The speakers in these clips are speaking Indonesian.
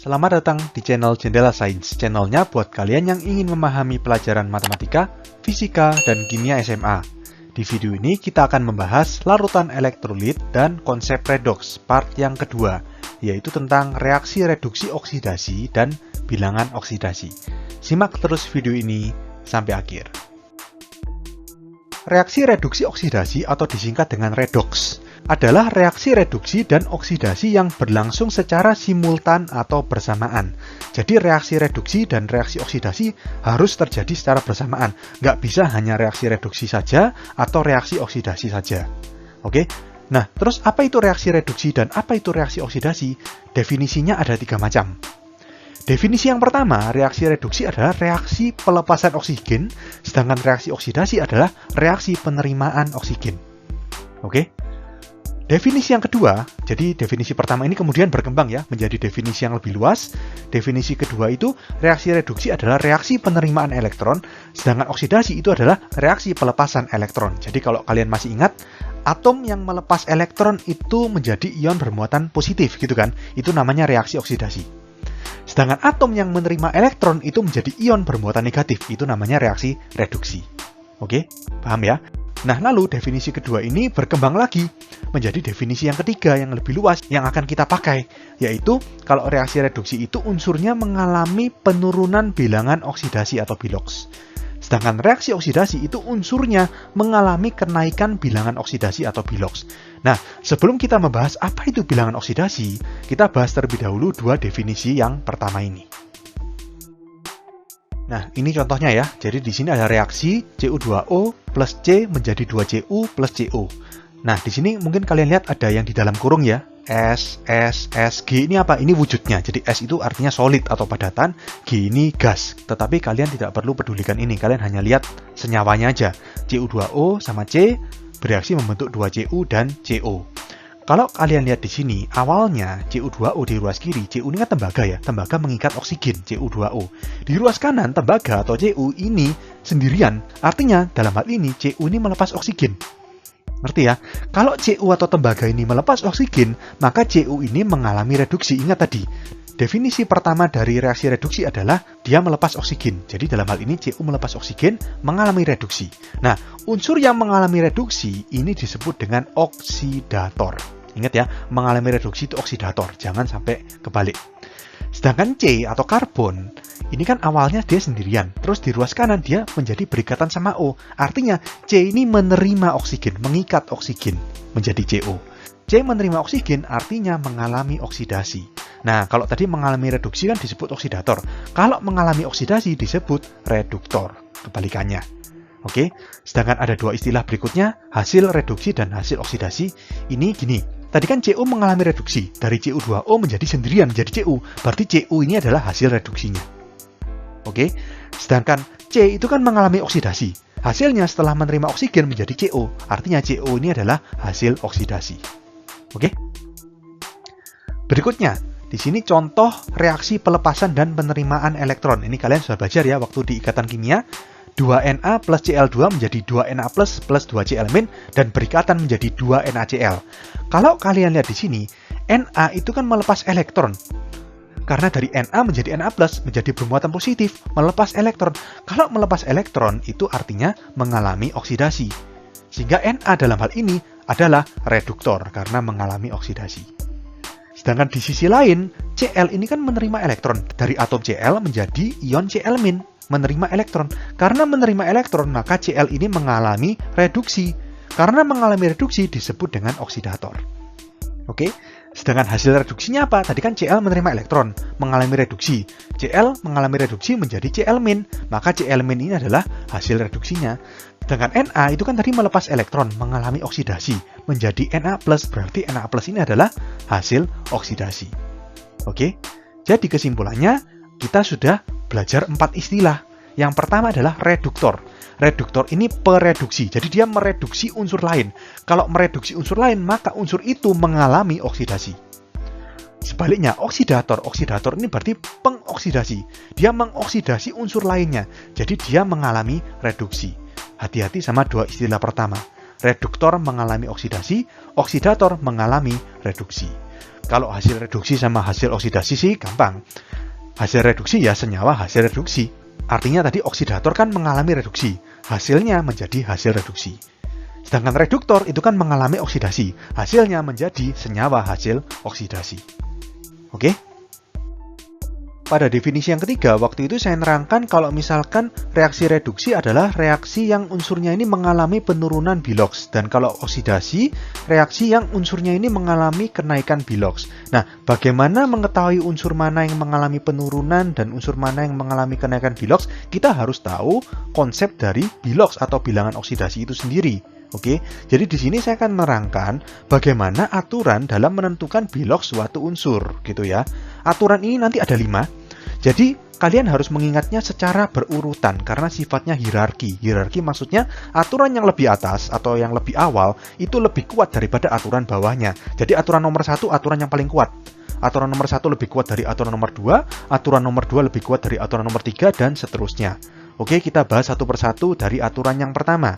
Selamat datang di channel Jendela Sains, channelnya buat kalian yang ingin memahami pelajaran matematika, fisika, dan kimia SMA. Di video ini kita akan membahas larutan elektrolit dan konsep redoks part yang kedua, yaitu tentang reaksi reduksi oksidasi dan bilangan oksidasi. Simak terus video ini sampai akhir. Reaksi reduksi oksidasi atau disingkat dengan redoks adalah reaksi reduksi dan oksidasi yang berlangsung secara simultan atau bersamaan. Jadi reaksi reduksi dan reaksi oksidasi harus terjadi secara bersamaan. Nggak bisa hanya reaksi reduksi saja atau reaksi oksidasi saja. Oke? Nah, terus apa itu reaksi reduksi dan apa itu reaksi oksidasi? Definisinya ada 3 macam. Definisi yang pertama, reaksi reduksi adalah reaksi pelepasan oksigen, sedangkan reaksi oksidasi adalah reaksi penerimaan oksigen. Oke? Definisi yang kedua, jadi definisi pertama ini kemudian berkembang ya menjadi definisi yang lebih luas. Definisi kedua itu reaksi reduksi adalah reaksi penerimaan elektron, sedangkan oksidasi itu adalah reaksi pelepasan elektron. Jadi kalau kalian masih ingat, atom yang melepas elektron itu menjadi ion bermuatan positif gitu kan, itu namanya reaksi oksidasi. Sedangkan atom yang menerima elektron itu menjadi ion bermuatan negatif, itu namanya reaksi reduksi. Oke, paham ya? Nah, lalu definisi kedua ini berkembang lagi menjadi definisi yang ketiga yang lebih luas yang akan kita pakai, yaitu kalau reaksi reduksi itu unsurnya mengalami penurunan bilangan oksidasi atau biloks. Sedangkan reaksi oksidasi itu unsurnya mengalami kenaikan bilangan oksidasi atau biloks. Nah, sebelum kita membahas apa itu bilangan oksidasi, kita bahas terlebih dahulu dua definisi yang pertama ini. Nah, ini contohnya ya. Jadi di sini ada reaksi Cu2O plus C menjadi 2Cu plus Co. Nah, di sini mungkin kalian lihat ada yang di dalam kurung ya. S, G ini apa? Ini wujudnya. Jadi S itu artinya solid atau padatan, G ini gas. Tetapi kalian tidak perlu pedulikan ini. Kalian hanya lihat senyawanya aja. Cu2O sama C bereaksi membentuk 2Cu dan Co. Kalau kalian lihat di sini, awalnya Cu2O di ruas kiri, Cu ini kan tembaga ya, tembaga mengikat oksigen, Cu2O. Di ruas kanan, tembaga atau Cu ini sendirian, artinya dalam hal ini Cu ini melepas oksigen. Ngerti ya? Kalau Cu atau tembaga ini melepas oksigen, maka Cu ini mengalami reduksi. Ingat tadi, definisi pertama dari reaksi reduksi adalah dia melepas oksigen. Jadi dalam hal ini Cu melepas oksigen, mengalami reduksi. Nah, unsur yang mengalami reduksi ini disebut dengan oksidator. Ingat ya, mengalami reduksi itu oksidator, jangan sampai kebalik. Sedangkan C atau karbon, ini kan awalnya dia sendirian, terus di ruas kanan dia menjadi berikatan sama O. Artinya C ini menerima oksigen, mengikat oksigen menjadi CO. C menerima oksigen artinya mengalami oksidasi. Nah, kalau tadi mengalami reduksi kan disebut oksidator. Kalau mengalami oksidasi disebut reduktor, kebalikannya. Oke, sedangkan ada dua istilah berikutnya, hasil reduksi dan hasil oksidasi. Ini gini, tadi kan Cu mengalami reduksi, dari Cu2O menjadi sendirian menjadi Cu, berarti Cu ini adalah hasil reduksinya. Oke, sedangkan C itu kan mengalami oksidasi. Hasilnya setelah menerima oksigen menjadi Co, artinya Co ini adalah hasil oksidasi. Oke. Berikutnya, di sini contoh reaksi pelepasan dan penerimaan elektron. Ini kalian sudah belajar ya waktu di ikatan kimia. 2Na plus Cl2 menjadi 2Na plus 2Cl- dan berikatan menjadi 2NaCl. Kalau kalian lihat di sini, Na itu kan melepas elektron. Karena dari Na menjadi Na plus menjadi bermuatan positif, melepas elektron. Kalau melepas elektron itu artinya mengalami oksidasi. Sehingga Na dalam hal ini adalah reduktor karena mengalami oksidasi. Sedangkan di sisi lain, Cl ini kan menerima elektron. Dari atom Cl menjadi ion Cl-, menerima elektron. Karena menerima elektron, maka Cl ini mengalami reduksi. Karena mengalami reduksi disebut dengan oksidator. Oke? Sedangkan hasil reduksinya apa? Tadi kan Cl menerima elektron, mengalami reduksi. Cl mengalami reduksi menjadi Cl-, maka Cl- ini adalah hasil reduksinya. Sedangkan Na itu kan tadi melepas elektron, mengalami oksidasi, menjadi Na+, berarti Na+ ini adalah hasil oksidasi. Oke? Jadi kesimpulannya, kita sudah belajar 4 istilah. Yang pertama adalah reduktor. Reduktor ini pereduksi, jadi dia mereduksi unsur lain. Kalau mereduksi unsur lain, maka unsur itu mengalami oksidasi. Sebaliknya, oksidator. Oksidator ini berarti pengoksidasi. Dia mengoksidasi unsur lainnya, jadi dia mengalami reduksi. Hati-hati sama dua istilah pertama. Reduktor mengalami oksidasi, oksidator mengalami reduksi. Kalau hasil reduksi sama hasil oksidasi sih gampang. Hasil reduksi ya senyawa hasil reduksi. Artinya tadi oksidator kan mengalami reduksi, hasilnya menjadi hasil reduksi. Sedangkan reduktor itu kan mengalami oksidasi, hasilnya menjadi senyawa hasil oksidasi. Oke? Pada definisi yang ketiga, waktu itu saya nerangkan kalau misalkan reaksi reduksi adalah reaksi yang unsurnya ini mengalami penurunan bilox. Dan kalau oksidasi, reaksi yang unsurnya ini mengalami kenaikan bilox. Nah, bagaimana mengetahui unsur mana yang mengalami penurunan dan unsur mana yang mengalami kenaikan bilox? Kita harus tahu konsep dari bilox atau bilangan oksidasi itu sendiri. Oke, jadi di sini saya akan menerangkan bagaimana aturan dalam menentukan bilox suatu unsur, gitu ya. Aturan ini nanti ada 5. Jadi, kalian harus mengingatnya secara berurutan karena sifatnya hierarki. Hierarki maksudnya aturan yang lebih atas atau yang lebih awal itu lebih kuat daripada aturan bawahnya. Jadi, aturan nomor 1 aturan yang paling kuat. Aturan nomor 1 lebih kuat dari aturan nomor 2, aturan nomor 2 lebih kuat dari aturan nomor 3, dan seterusnya. Oke, kita bahas satu persatu dari aturan yang pertama.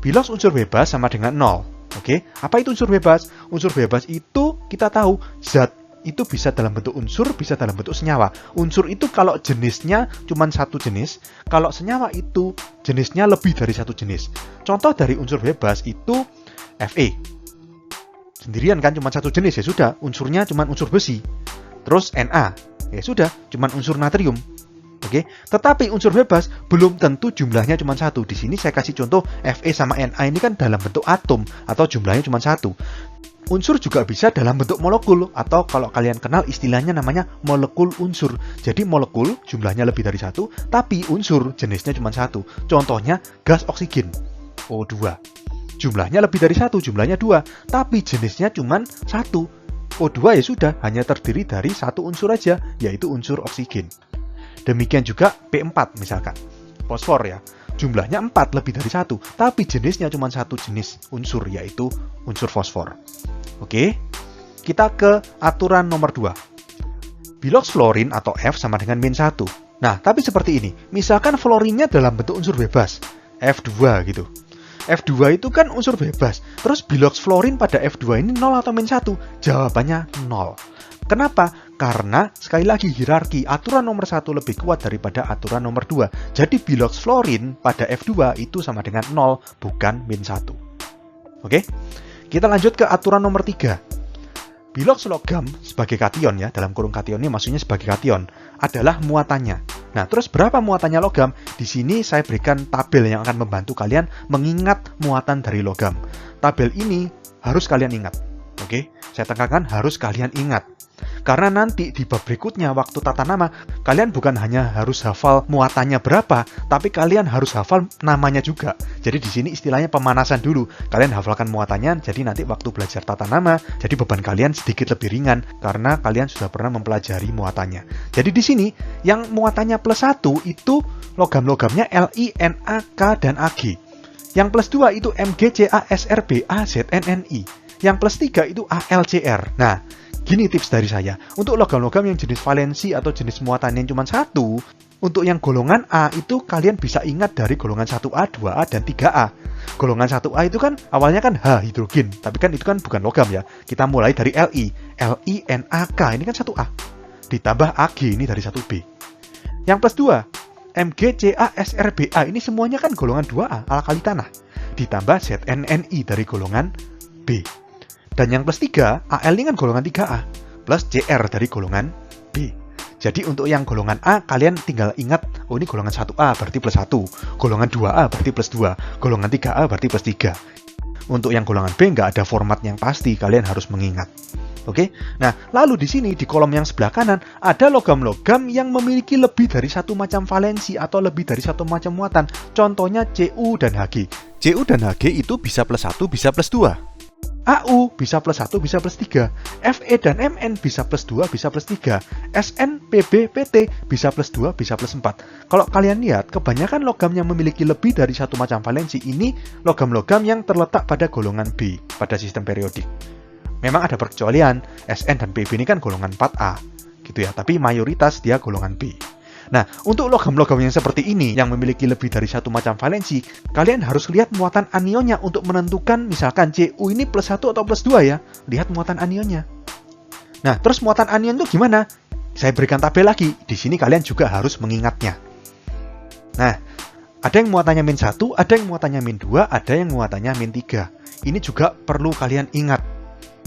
Bilox unsur bebas sama dengan 0. Oke, apa itu unsur bebas? Unsur bebas itu kita tahu zat itu bisa dalam bentuk unsur, bisa dalam bentuk senyawa. Unsur itu kalau jenisnya cuma satu jenis, kalau senyawa itu jenisnya lebih dari satu jenis. Contoh dari unsur bebas itu Fe. Sendirian kan cuma satu jenis, ya sudah, unsurnya cuma unsur besi. Terus Na, ya sudah, cuma unsur natrium. Oke, tetapi unsur bebas belum tentu jumlahnya cuma satu. Di sini saya kasih contoh Fe sama Na ini kan dalam bentuk atom atau jumlahnya cuma satu. Unsur juga bisa dalam bentuk molekul atau kalau kalian kenal istilahnya namanya molekul unsur. Jadi molekul jumlahnya lebih dari satu, tapi unsur jenisnya cuma satu. Contohnya gas oksigen O2. Jumlahnya lebih dari satu, jumlahnya 2, tapi jenisnya cuma satu. O2 ya sudah, hanya terdiri dari satu unsur aja, yaitu unsur oksigen. Demikian juga P4 misalkan, fosfor ya. Jumlahnya 4 lebih dari satu, tapi jenisnya cuma satu jenis unsur, yaitu unsur fosfor. Oke, kita ke aturan nomor 2. Bilox fluorin atau F sama dengan -1. Nah, tapi seperti ini. Misalkan fluorinnya dalam bentuk unsur bebas, F2 gitu. F2 itu kan unsur bebas. Terus bilox fluorin pada F2 ini 0 atau -1? Jawabannya 0. Kenapa? Karena sekali lagi hierarki, aturan nomor 1 lebih kuat daripada aturan nomor 2. Jadi bilox fluorin pada F2 itu sama dengan 0, bukan -1. Oke? Kita lanjut ke aturan nomor 3. Bilox logam sebagai kation ya, dalam kurung kation ini maksudnya sebagai kation, adalah muatannya. Nah, terus berapa muatannya logam? Di sini saya berikan tabel yang akan membantu kalian mengingat muatan dari logam. Tabel ini harus kalian ingat. Oke? Saya tekankan harus kalian ingat. Karena nanti di bab berikutnya waktu tata nama, kalian bukan hanya harus hafal muatannya berapa, tapi kalian harus hafal namanya juga. Jadi di sini istilahnya pemanasan dulu. Kalian hafalkan muatannya, jadi nanti waktu belajar tata nama, jadi beban kalian sedikit lebih ringan karena kalian sudah pernah mempelajari muatannya. Jadi di sini yang muatannya +1 itu logam-logamnya Li, Na, K, dan Ag. Yang +2 itu Mg, Ca, Sr, Ba, Znni. Yang +3 itu AlCr. Nah, gini tips dari saya, untuk logam-logam yang jenis valensi atau jenis muatan yang cuma 1, untuk yang golongan A itu kalian bisa ingat dari golongan 1A, 2A, dan 3A. Golongan 1A itu kan awalnya kan H, hidrogen, tapi kan itu kan bukan logam ya. Kita mulai dari Li, NaK, ini kan 1A. Ditambah Ag, ini dari 1B. Yang +2, Mg, Ca, Sr, Ba, ini semuanya kan golongan 2A, alkali tanah. Ditambah Znni dari golongan B. Dan yang +3, Al ini kan golongan 3A, plus Cr dari golongan B. Jadi untuk yang golongan A, kalian tinggal ingat, oh ini golongan 1A berarti +1, golongan 2A berarti +2, golongan 3A berarti +3. Untuk yang golongan B nggak ada format yang pasti, kalian harus mengingat. Oke, nah lalu di sini di kolom yang sebelah kanan ada logam-logam yang memiliki lebih dari satu macam valensi atau lebih dari satu macam muatan. Contohnya Cu dan Hg. Cu dan Hg itu bisa +1, bisa +2. Au bisa +1, bisa +3, Fe dan Mn bisa +2, bisa +3, Sn, Pb, Pt bisa +2, bisa +4. Kalau kalian lihat, kebanyakan logam yang memiliki lebih dari satu macam valensi ini logam-logam yang terletak pada golongan B pada sistem periodik. Memang ada perkecualian, Sn dan Pb ini kan golongan 4A, gitu ya, tapi mayoritas dia golongan B. Nah, untuk logam-logam yang seperti ini, yang memiliki lebih dari satu macam valensi, kalian harus lihat muatan anionnya untuk menentukan misalkan Cu ini +1 atau +2 ya. Lihat muatan anionnya. Nah, terus muatan anion itu gimana? Saya berikan tabel lagi. Di sini kalian juga harus mengingatnya. Nah, ada yang muatannya min 1, ada yang muatannya min 2, ada yang muatannya min 3. Ini juga perlu kalian ingat.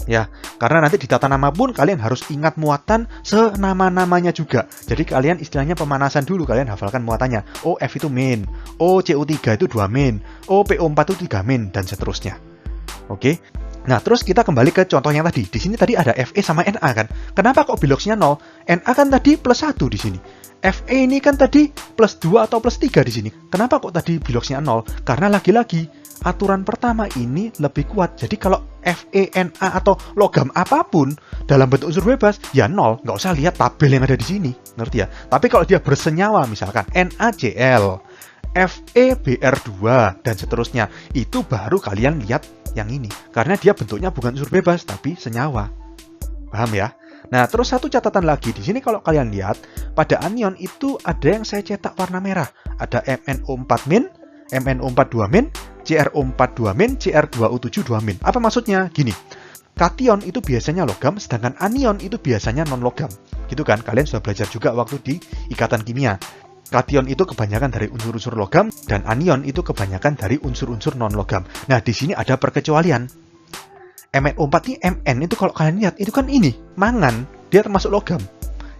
Ya, karena nanti di tata nama pun kalian harus ingat muatan senama-namanya juga. Jadi kalian istilahnya pemanasan dulu, kalian hafalkan muatannya. Oh, F itu min, oh, CO3 itu 2 min, oh, PO4 itu 3 min, dan seterusnya. Oke. Nah, terus kita kembali ke contoh yang tadi. Di sini tadi ada Fe sama Na kan. Kenapa kok biloxnya 0? Na kan tadi plus 1 di sini. Fe ini kan tadi plus 2 atau plus 3 di sini. Kenapa kok tadi biloxnya 0? Karena lagi-lagi aturan pertama ini lebih kuat. Jadi kalau Fe, Na atau logam apapun dalam bentuk unsur bebas, ya 0. Nggak usah lihat tabel yang ada di sini. Ngerti ya? Tapi kalau dia bersenyawa, misalkan NaCl, FeBr2, dan seterusnya, itu baru kalian lihat yang ini. Karena dia bentuknya bukan unsur bebas, tapi senyawa. Paham ya? Nah, terus satu catatan lagi. Di sini kalau kalian lihat, pada anion itu ada yang saya cetak warna merah. Ada MnO4-, MnO4-2-, CrO4-2-, Cr2O7 2-. Apa maksudnya? Gini, kation itu biasanya logam, sedangkan anion itu biasanya non-logam. Gitu kan? Kalian sudah belajar juga waktu di ikatan kimia. Kation itu kebanyakan dari unsur-unsur logam, dan anion itu kebanyakan dari unsur-unsur non-logam. Nah, di sini ada perkecualian. MnO4 ini, Mn itu kalau kalian lihat, itu kan ini, mangan, dia termasuk logam.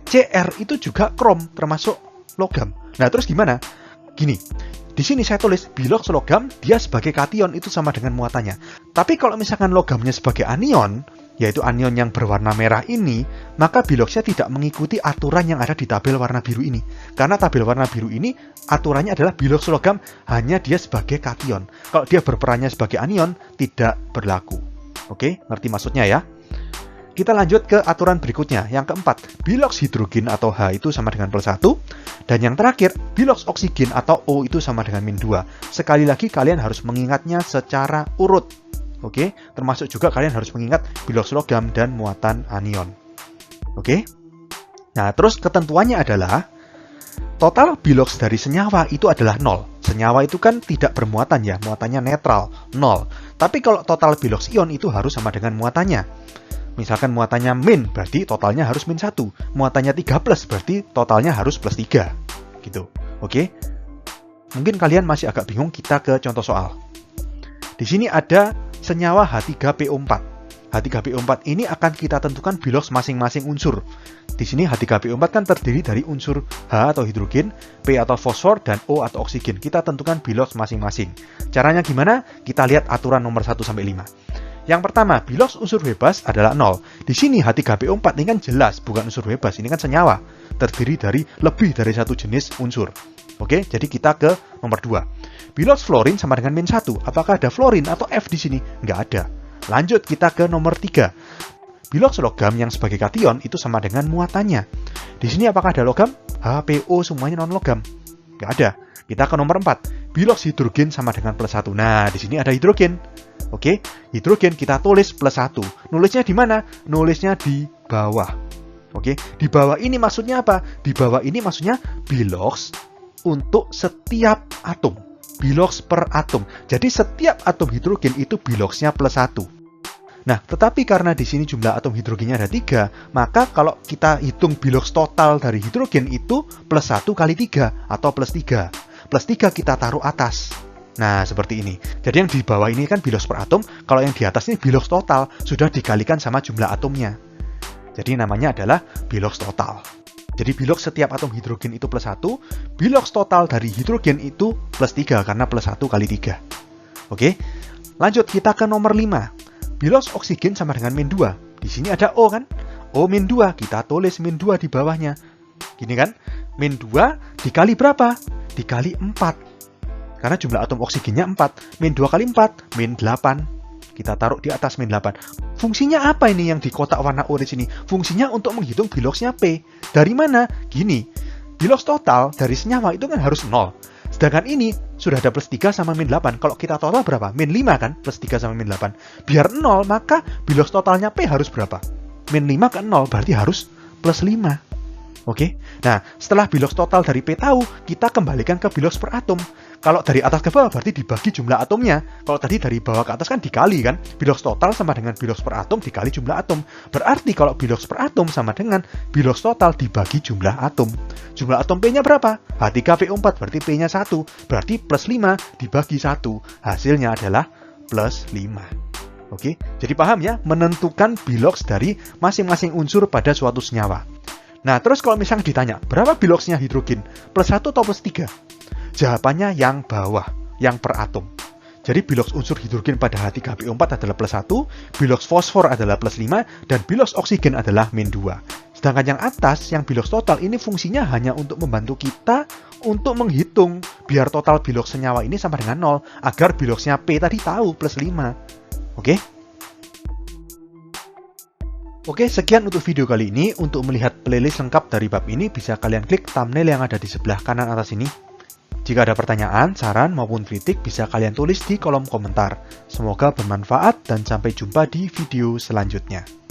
Cr itu juga krom, termasuk logam. Nah, terus gimana? Gini, di sini saya tulis bilox logam, dia sebagai kation itu sama dengan muatannya. Tapi kalau misalkan logamnya sebagai anion, yaitu anion yang berwarna merah ini, maka biloxnya tidak mengikuti aturan yang ada di tabel warna biru ini. Karena tabel warna biru ini, aturannya adalah bilox logam, hanya dia sebagai kation. Kalau dia berperannya sebagai anion, tidak berlaku. Oke, ngerti maksudnya ya? Kita lanjut ke aturan berikutnya. Yang keempat, bilox hidrogen atau H itu sama dengan plus 1. Dan yang terakhir, bilox oksigen atau O itu sama dengan min 2. Sekali lagi, kalian harus mengingatnya secara urut. Oke, termasuk juga kalian harus mengingat bilox logam dan muatan anion. Oke? Nah, terus ketentuannya adalah total bilox dari senyawa itu adalah 0. Senyawa itu kan tidak bermuatan ya, muatannya netral, 0. Tapi kalau total bilox ion itu harus sama dengan muatannya. Misalkan muatannya min, berarti totalnya harus min 1. Muatannya 3 plus, berarti totalnya harus plus 3. Gitu, oke? Mungkin kalian masih agak bingung, kita ke contoh soal. Di sini ada senyawa H3PO4. H3PO4 ini akan kita tentukan bilox masing-masing unsur. Di sini H3PO4 kan terdiri dari unsur H atau hidrogen, P atau fosfor, dan O atau oksigen. Kita tentukan bilox masing-masing. Caranya gimana? Kita lihat aturan nomor 1-5. Yang pertama, bilox unsur bebas adalah 0. Di sini H3PO4 ini kan jelas bukan unsur bebas, ini kan senyawa. Terdiri dari lebih dari satu jenis unsur. Oke, jadi kita ke nomor 2. Bilox fluorin sama dengan min 1. Apakah ada fluorin atau F di sini? Nggak ada. Lanjut kita ke nomor 3. Bilox logam yang sebagai kation itu sama dengan muatannya. Di sini apakah ada logam? HPO semuanya non logam. Nggak ada. Kita ke nomor 4. Bilox hidrogen sama dengan plus 1. Nah, di sini ada hidrogen. Oke, hidrogen kita tulis plus 1. Nulisnya di mana? Nulisnya di bawah. Oke, di bawah ini maksudnya apa? Di bawah ini maksudnya bilox untuk setiap atom. Bilox per atom. Jadi setiap atom hidrogen itu biloxnya plus 1. Nah, tetapi karena di sini jumlah atom hidrogennya ada 3, maka kalau kita hitung bilox total dari hidrogen itu plus 1 kali 3 atau plus 3. Plus 3 kita taruh atas. Nah, seperti ini. Jadi yang di bawah ini kan bilox per atom, kalau yang di atas ini bilox total, sudah dikalikan sama jumlah atomnya. Jadi namanya adalah bilox total. Jadi bilox setiap atom hidrogen itu plus 1, bilox total dari hidrogen itu plus 3, karena plus 1 kali 3. Oke, lanjut kita ke nomor 5. Bilox oksigen sama dengan min 2. Di sini ada O kan? O min 2, kita tulis min 2 di bawahnya. Gini kan? Min 2 dikali berapa? Dikali 4. Karena jumlah atom oksigennya 4. Min 2 kali 4, min 8. Kita taruh di atas min 8. Fungsinya apa ini yang di kotak warna O di sini? Fungsinya untuk menghitung biloxnya P. Dari mana? Gini, bilox total dari senyawa itu kan harus 0. Sedangkan ini sudah ada plus 3 sama min 8. Kalau kita total berapa? Min 5 kan? Plus 3 sama min 8. Biar 0, maka bilox totalnya P harus berapa? Min 5 ke 0, berarti harus plus 5. Oke? Nah, setelah bilox total dari P tahu, kita kembalikan ke bilox per atom. Kalau dari atas ke bawah berarti dibagi jumlah atomnya. Kalau tadi dari bawah ke atas kan dikali kan. Bilox total sama dengan bilox per atom dikali jumlah atom. Berarti kalau bilox per atom sama dengan bilox total dibagi jumlah atom. Jumlah atom P-nya berapa? H3PO4 berarti P-nya 1. Berarti plus 5 dibagi 1. Hasilnya adalah plus 5. Oke, jadi paham ya menentukan bilox dari masing-masing unsur pada suatu senyawa. Nah, terus kalau misalnya ditanya, berapa biloxnya hidrogen? Plus 1 atau plus 3? Jawabannya yang bawah, yang per atom. Jadi bilox unsur hidrogen pada H3PO4 adalah plus 1, bilox fosfor adalah plus 5, dan bilox oksigen adalah min 2. Sedangkan yang atas, yang bilox total, ini fungsinya hanya untuk membantu kita untuk menghitung biar total bilox senyawa ini sama dengan 0, agar biloxnya P tadi tahu plus 5. Oke? Oke, sekian untuk video kali ini. Untuk melihat playlist lengkap dari bab ini, bisa kalian klik thumbnail yang ada di sebelah kanan atas ini. Jika ada pertanyaan, saran, maupun kritik, bisa kalian tulis di kolom komentar. Semoga bermanfaat dan sampai jumpa di video selanjutnya.